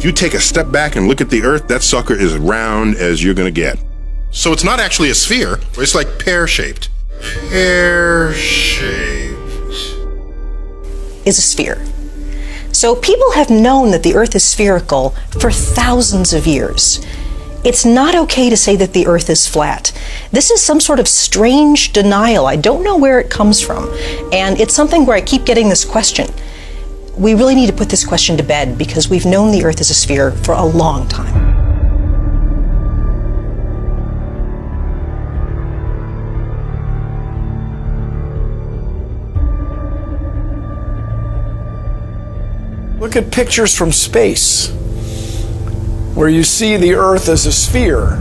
you take a step back and look at the Earth, that sucker is as round as you're going to get. So it's not actually a sphere, it's like pear-shaped. Pear-shaped. Is a sphere. So people have known that the Earth is spherical for thousands of years. It's not okay to say that the Earth is flat. This is some sort of strange denial. I don't know where it comes from. And it's something where I keep getting this question. We really need to put this question to bed because we've known the Earth is a sphere for a long time. Look at pictures from space where you see the Earth as a sphere.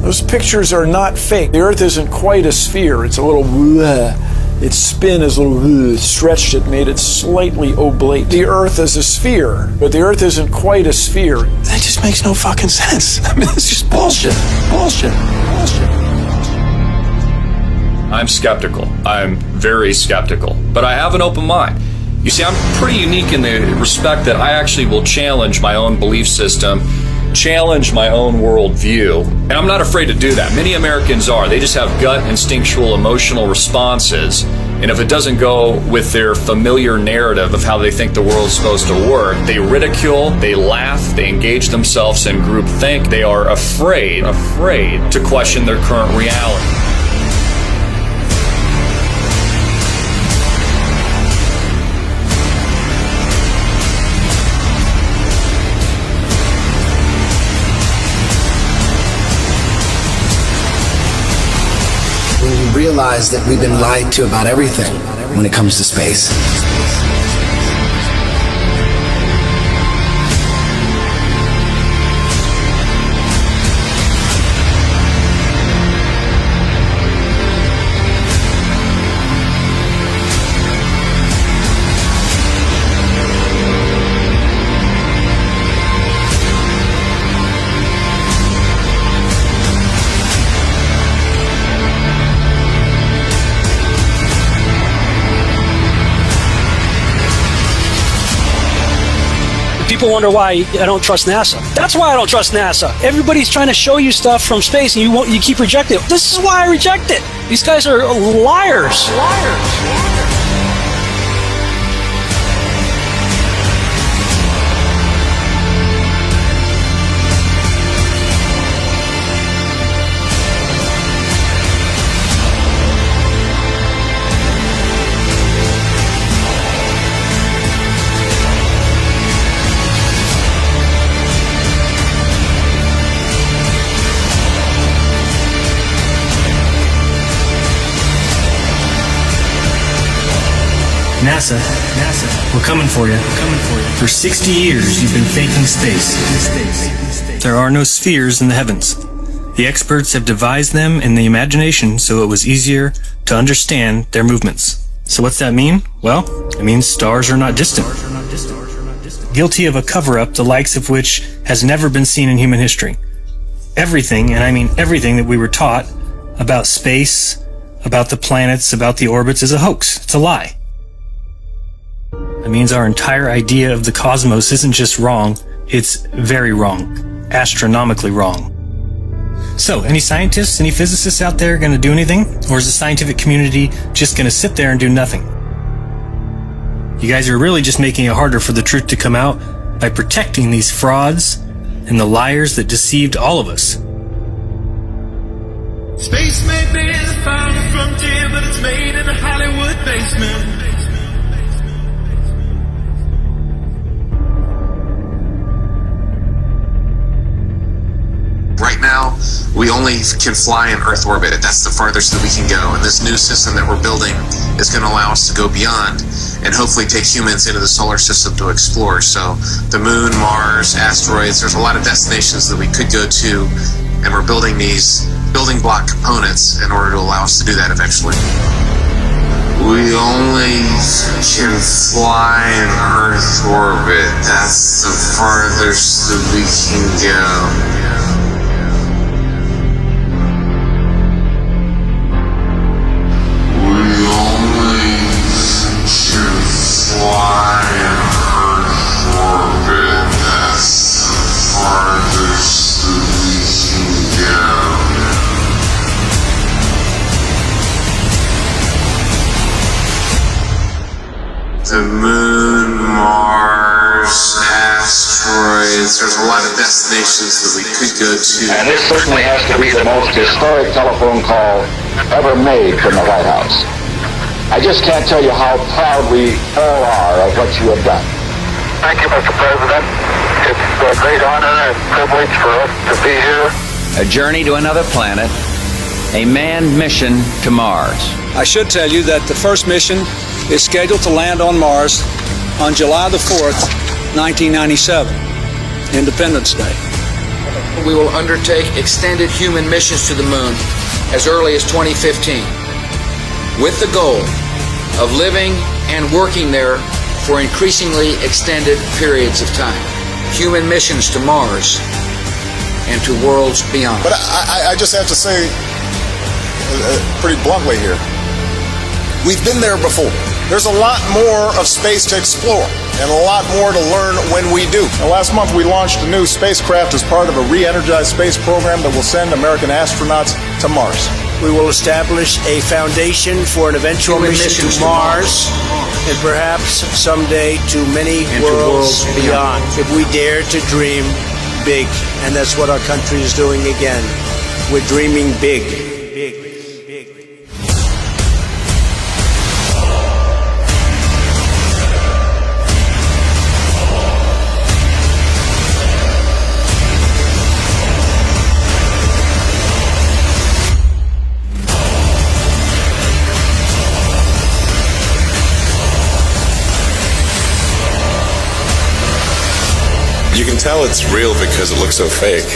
Those pictures are not fake. The Earth isn't quite a sphere. It's a little its spin is a little stretched it, made it slightly oblate. The Earth is a sphere, but the Earth isn't quite a sphere. That just makes no fucking sense. I mean, it's just bullshit. Bullshit. Bullshit. I'm skeptical. I'm very skeptical, but I have an open mind. You see, I'm pretty unique in the respect that I actually will challenge my own belief system, challenge my own worldview, and I'm not afraid to do that. Many Americans are. They just have gut, instinctual, emotional responses, and if it doesn't go with their familiar narrative of how they think the world's supposed to work, they ridicule, they laugh, they engage themselves in groupthink. They are afraid to question their current reality. Realize that we've been lied to about everything when it comes to space. People wonder why I don't trust NASA. That's why I don't trust NASA. Everybody's trying to show you stuff from space and you keep rejecting it. This is why I reject it. These guys are liars. NASA, we're coming for you. For 60 years, you've been faking space. There are no spheres in the heavens. The experts have devised them in the imagination so it was easier to understand their movements. So what's that mean? Well, it means stars are not distant. Guilty of a cover-up the likes of which has never been seen in human history. Everything, and I mean everything that we were taught about space, about the planets, about the orbits is a hoax. It's a lie. That means our entire idea of the cosmos isn't just wrong, it's very wrong. Astronomically wrong. So, any scientists, any physicists out there going to do anything? Or is the scientific community just going to sit there and do nothing? You guys are really just making it harder for the truth to come out by protecting these frauds and the liars that deceived all of us. Space may be the final frontier, but it's made in a Hollywood basement. Right now, we only can fly in Earth orbit. That's the farthest that we can go. And this new system that we're building is going to allow us to go beyond and hopefully take humans into the solar system to explore. So the moon, Mars, asteroids, there's a lot of destinations that we could go to, and we're building these building block components in order to allow us to do that eventually. We only can fly in Earth orbit. That's the farthest that we can go. Fly in Earth orbit, that's is there's a lot of destinations that we could go to. And this certainly has to be the most historic telephone call ever made from the White House. I just can't tell you how proud we all are of what you have done. Thank you, Mr. President. It's a great honor and privilege for us to be here. A journey to another planet, a manned mission to Mars. I should tell you that the first mission is scheduled to land on Mars on July the 4th, 1997, Independence Day. We will undertake extended human missions to the moon as early as 2015, with the goal of living and working there for increasingly extended periods of time. Human missions to Mars and to worlds beyond. But I just have to say, pretty bluntly here, we've been there before. There's a lot more of space to explore and a lot more to learn when we do. Now, last month we launched a new spacecraft as part of a re-energized space program that will send American astronauts to Mars. We will establish a foundation for an eventual mission to Mars and perhaps someday to many worlds beyond. If we dare to dream big, and that's what our country is doing again. We're dreaming big. You can tell it's real because it looks so fake.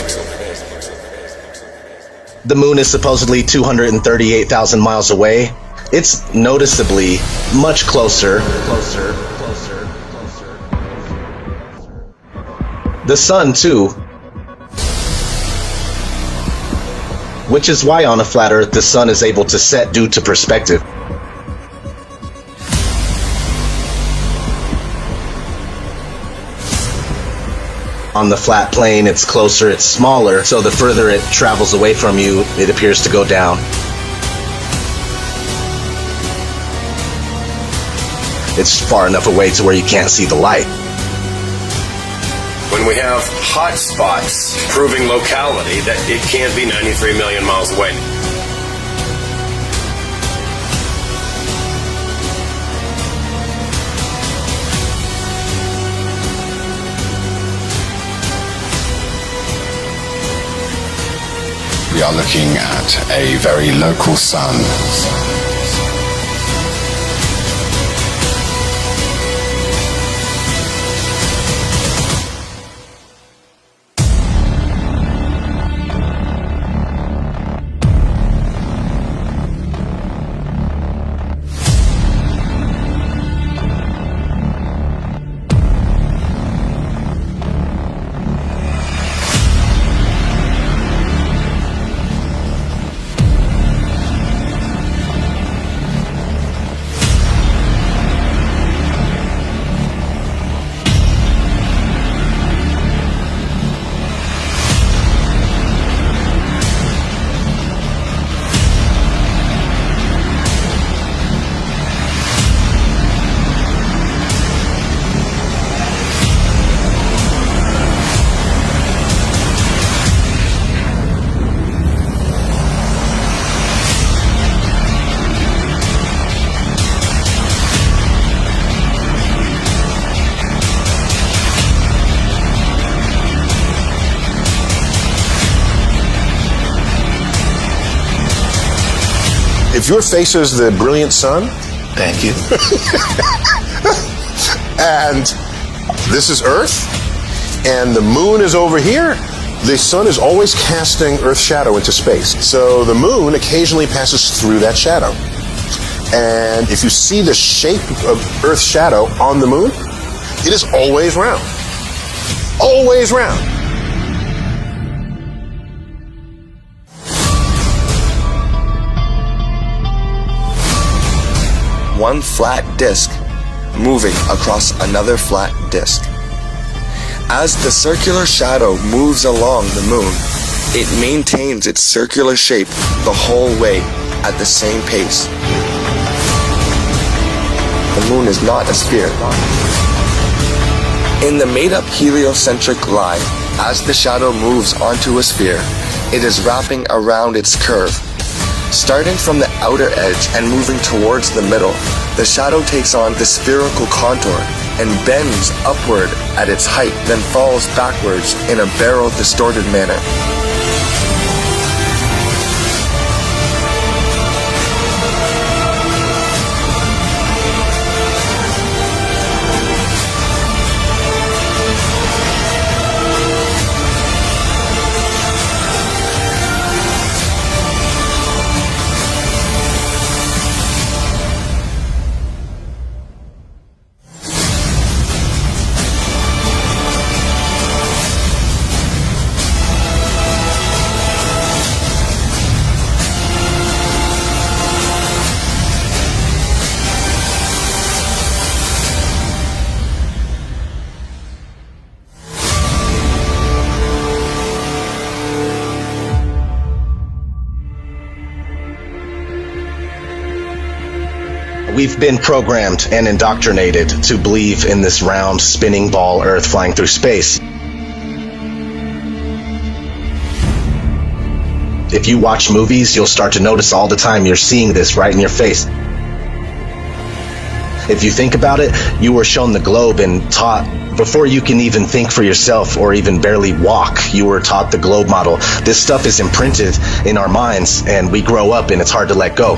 The moon is supposedly 238,000 miles away. It's noticeably much closer. The sun, too. Which is why on a flat Earth the sun is able to set due to perspective. On the flat plane, it's closer, it's smaller, so the further it travels away from you, it appears to go down. It's far enough away to where you can't see the light. When we have hot spots proving locality, that it can't be 93 million miles away. We are looking at a very local sun. If your face is the brilliant sun, thank you. And this is Earth, and the moon is over here, the sun is always casting Earth's shadow into space. So the moon occasionally passes through that shadow. And if you see the shape of Earth's shadow on the moon, it is always round. Always round. One flat disk moving across another flat disk. As the circular shadow moves along the moon, it maintains its circular shape the whole way at the same pace. The moon is not a sphere. In the made-up heliocentric line, as the shadow moves onto a sphere, it is wrapping around its curve. Starting from the outer edge and moving towards the middle, the shadow takes on the spherical contour and bends upward at its height, then falls backwards in a barrel-distorted manner. We've been programmed and indoctrinated to believe in this round, spinning ball Earth flying through space. If you watch movies, you'll start to notice all the time you're seeing this right in your face. If you think about it, you were shown the globe and taught, before you can even think for yourself or even barely walk, you were taught the globe model. This stuff is imprinted in our minds and we grow up and it's hard to let go.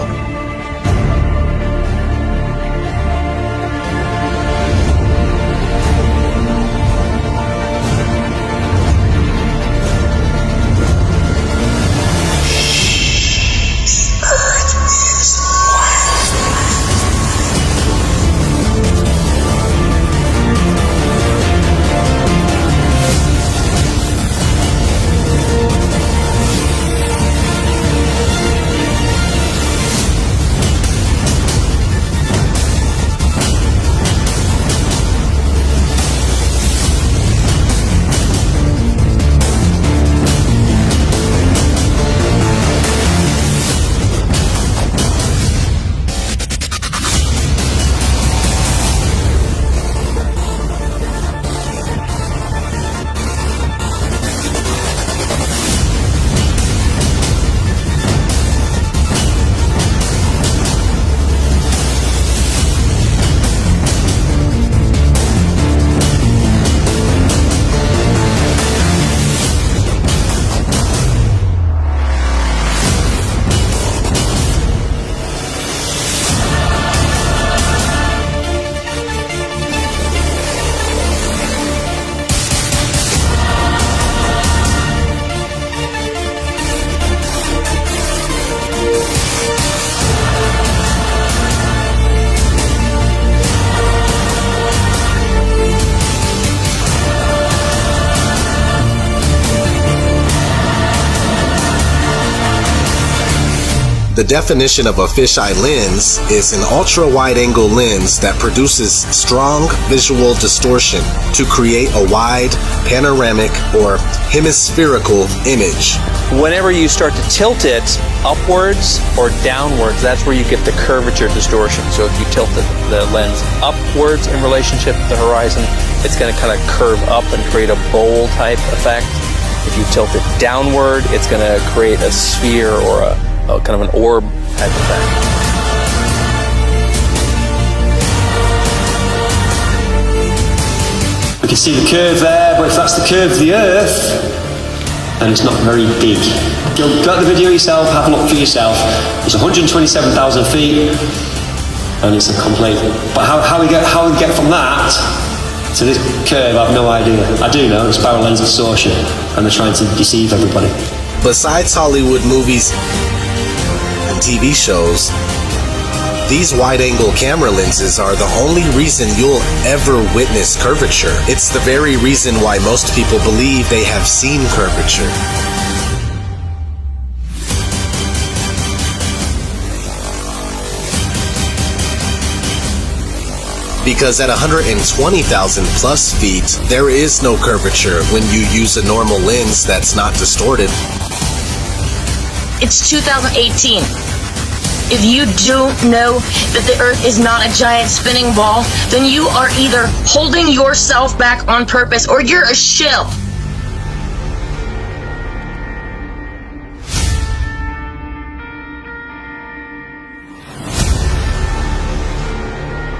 The definition of a fisheye lens is an ultra-wide-angle lens that produces strong visual distortion to create a wide, panoramic, or hemispherical image. Whenever you start to tilt it upwards or downwards, that's where you get the curvature distortion. So if you tilt the lens upwards in relationship to the horizon, it's going to kind of curve up and create a bowl type effect. If you tilt it downward, it's going to create a sphere or a kind of an orb type effect. We can see the curve there, but if that's the curve of the Earth, then it's not very big. Go at the video yourself, have a look for yourself. It's 127,000 feet, and it's a complete. But how we get from that to this curve, I have no idea. I do know it's spiral lens distortion, and they're trying to deceive everybody. Besides Hollywood movies and TV shows, these wide-angle camera lenses are the only reason you'll ever witness curvature. It's the very reason why most people believe they have seen curvature. Because at 120,000 plus feet, there is no curvature when you use a normal lens that's not distorted. It's 2018. If you don't know that the Earth is not a giant spinning ball, then you are either holding yourself back on purpose or you're a shill.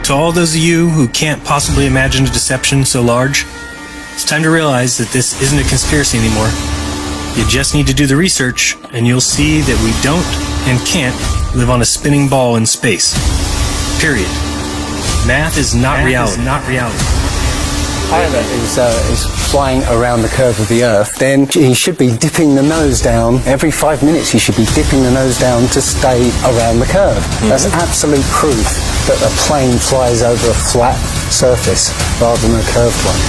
To all those of you who can't possibly imagine a deception so large, it's time to realize that this isn't a conspiracy anymore. You just need to do the research, and you'll see that we don't and can't live on a spinning ball in space. Period. Math is not reality. Pilot is flying around the curve of the Earth, then he should be dipping the nose down. Every 5 minutes he should be dipping the nose down to stay around the curve. That's absolute proof that a plane flies over a flat surface rather than a curved one.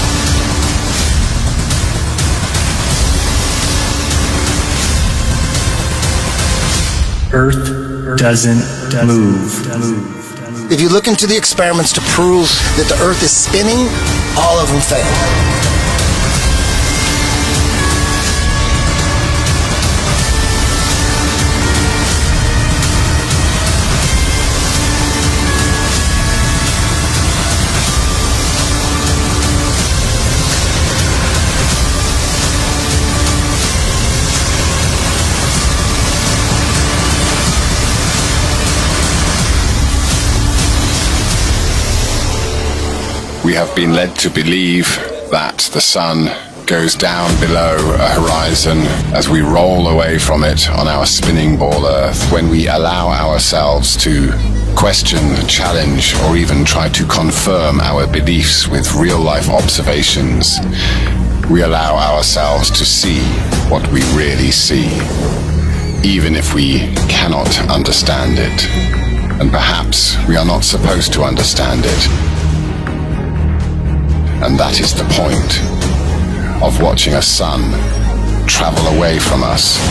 Earth doesn't move. If you look into the experiments to prove that the Earth is spinning, all of them fail. We have been led to believe that the sun goes down below a horizon as we roll away from it on our spinning ball Earth. When we allow ourselves to question, challenge, or even try to confirm our beliefs with real-life observations, we allow ourselves to see what we really see, even if we cannot understand it. And perhaps we are not supposed to understand it. And that is the point of watching a sun travel away from us,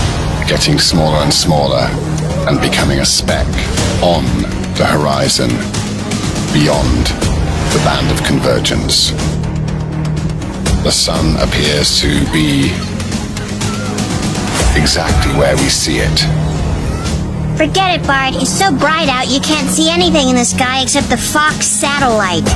getting smaller and smaller, and becoming a speck on the horizon, beyond the band of convergence. The sun appears to be exactly where we see it. Forget it, Bart. It's so bright out you can't see anything in the sky except the Fox satellite.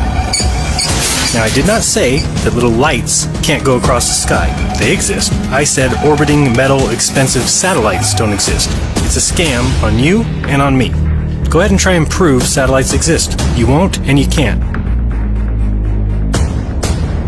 Now, I did not say that little lights can't go across the sky. They exist. I said orbiting metal expensive satellites don't exist. It's a scam on you and on me. Go ahead and try and prove satellites exist. You won't and you can't.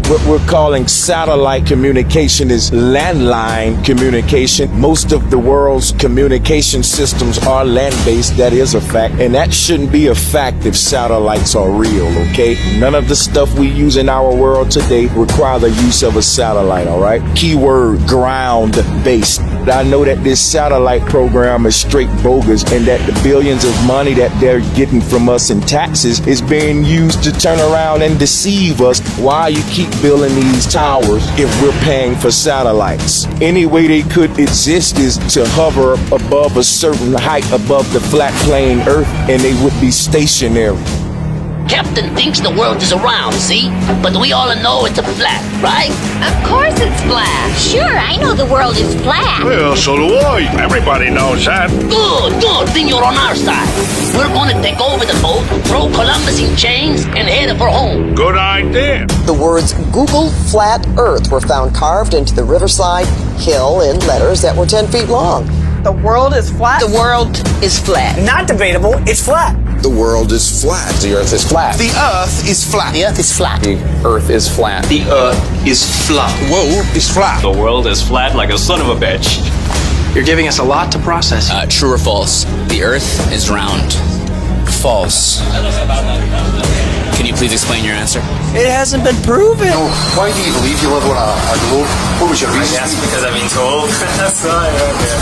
What we're calling satellite communication is landline communication. Most of the world's communication systems are land-based. That is a fact. And that shouldn't be a fact if satellites are real, okay? None of the stuff we use in our world today require the use of a satellite, all right? Keyword, ground-based. I know that this satellite program is straight bogus and that the billions of money that they're getting from us in taxes is being used to turn around and deceive us. Why you keep building these towers if we're paying for satellites? Any way they could exist is to hover above a certain height above the flat plane Earth and they would be stationary. Captain thinks the world is around, see? But we all know it's a flat, right? Of course it's flat. Sure, I know the world is flat. Well, so do I. Everybody knows that. Good. Then you're on our side. We're gonna take over the boat, throw Columbus in chains, and head for home. Good idea. The words Google Flat Earth were found carved into the riverside hill in letters that were 10 feet long. The world is flat? The world is flat. Not debatable, it's flat. The world is flat. The Earth is flat. The Earth is flat. The Earth is flat. The Earth is flat. The Earth is flat. The world is flat. The world is flat like a son of a bitch. You're giving us a lot to process. True or false? The Earth is round. False. Can you please explain your answer? It hasn't been proven. No, why do you believe you live on a globe? What was your reason? I guess because I've been told. That's why. Okay.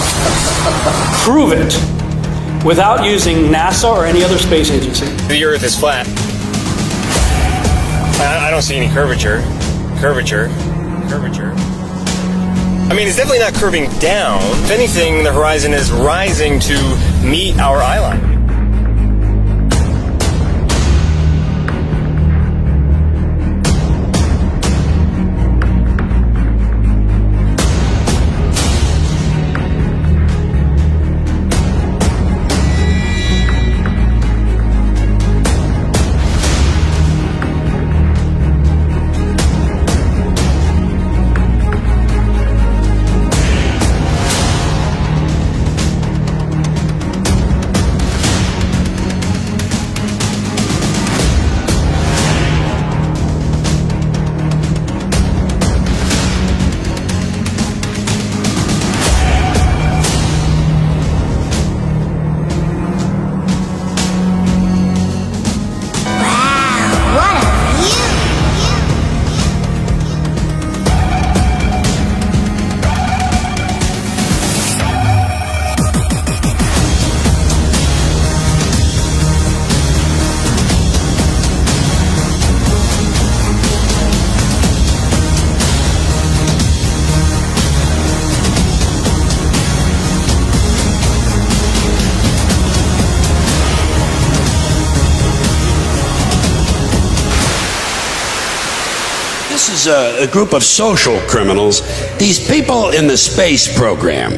Prove it without using NASA or any other space agency. The Earth is flat. I don't see any curvature. Curvature. I mean, it's definitely not curving down. If anything, the horizon is rising to meet our eye line. Besides a group of social criminals, these people in the space program,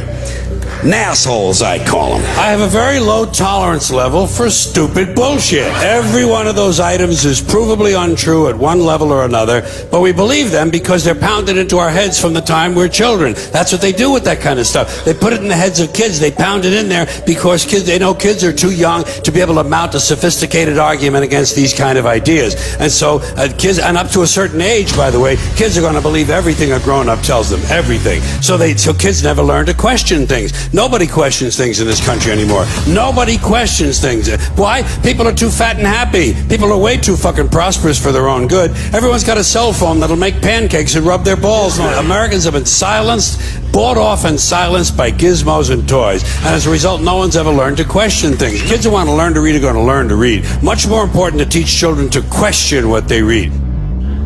nassholes I call them. I have a very low tolerance level for stupid bullshit. Every one of those items is provably untrue at one level or another, but we believe them because they're pounded into our heads from the time we're children. That's what they do with that kind of stuff. They put it in the heads of kids. They pound it in there because they know kids are too young to be able to mount a sophisticated argument against these kind of ideas. And so kids, and up to a certain age, by the way, kids are going to believe everything a grown-up tells them, everything. So kids never learn to question things. Nobody questions things in this country anymore. Nobody questions things. Why? People are too fat and happy. People are way too fucking prosperous for their own good. Everyone's got a cell phone that'll make pancakes and rub their balls. Americans have been silenced, bought off and silenced by gizmos and toys. And as a result, no one's ever learned to question things. Kids who want to learn to read are going to learn to read. Much more important to teach children to question what they read.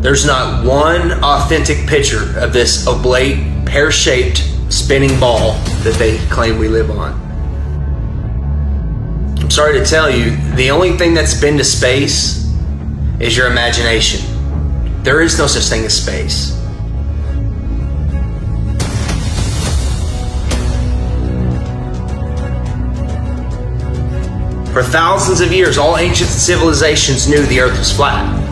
There's not one authentic picture of this oblate, pear-shaped spinning ball that they claim we live on. I'm sorry to tell you, the only thing that's been to space is your imagination. There is no such thing as space. For thousands of years, all ancient civilizations knew the earth was flat.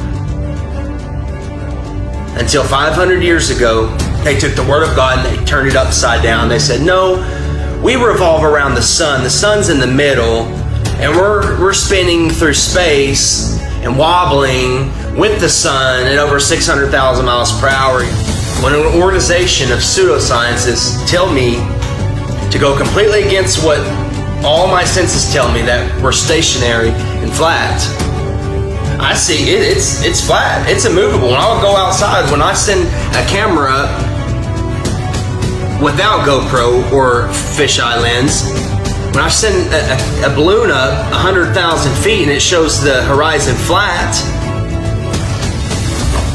Until 500 years ago, they took the word of God and they turned it upside down. They said, no, we revolve around the sun. The sun's in the middle, and we're spinning through space and wobbling with the sun at over 600,000 miles per hour. When an organization of pseudoscientists tell me to go completely against what all my senses tell me, that we're stationary and flat, I see it's flat. It's immovable. When I'll go outside, when I send a camera up without GoPro or fisheye lens, when I send a balloon up 100,000 feet and it shows the horizon flat,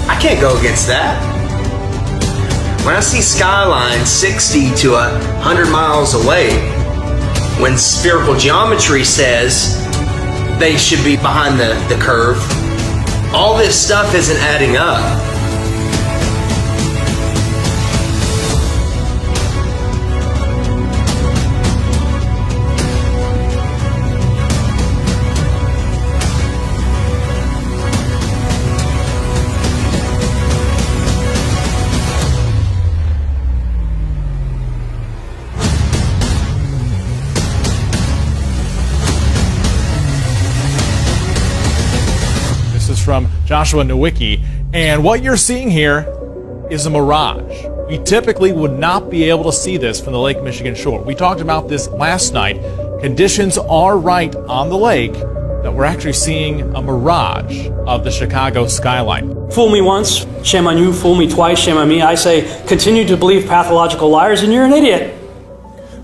I can't go against that. When I see skylines 60 to 100 miles away, when spherical geometry says they should be behind the curve, all this stuff isn't adding up. From Joshua Nowicki, and what you're seeing here is a mirage. We typically would not be able to see this from the Lake Michigan shore. We talked about this last night. Conditions are right on the lake that we're actually seeing a mirage of the Chicago skyline. Fool me once, shame on you. Fool me twice, shame on me. I say, continue to believe pathological liars and you're an idiot.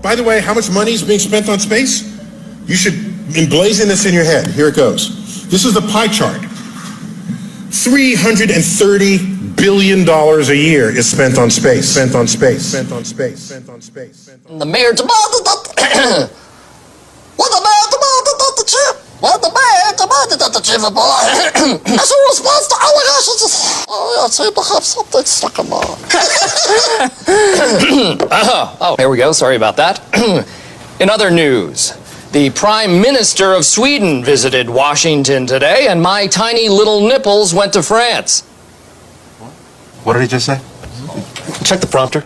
By the way, how much money is being spent on space? You should emblazon this in your head. Here it goes. This is the pie chart. $330 billion a year is spent on space. Spent on space. Spent on space. Spent on space. The mayor demanded that. What the mayor demanded that the chief. What the mayor demanded that the chief of police. As a response to allegations. Oh, I seem to have something stuck in my. Oh, here we go. Sorry about that. In other news, the Prime Minister of Sweden visited Washington today, and my tiny little nipples went to France. What did he just say? Check the prompter.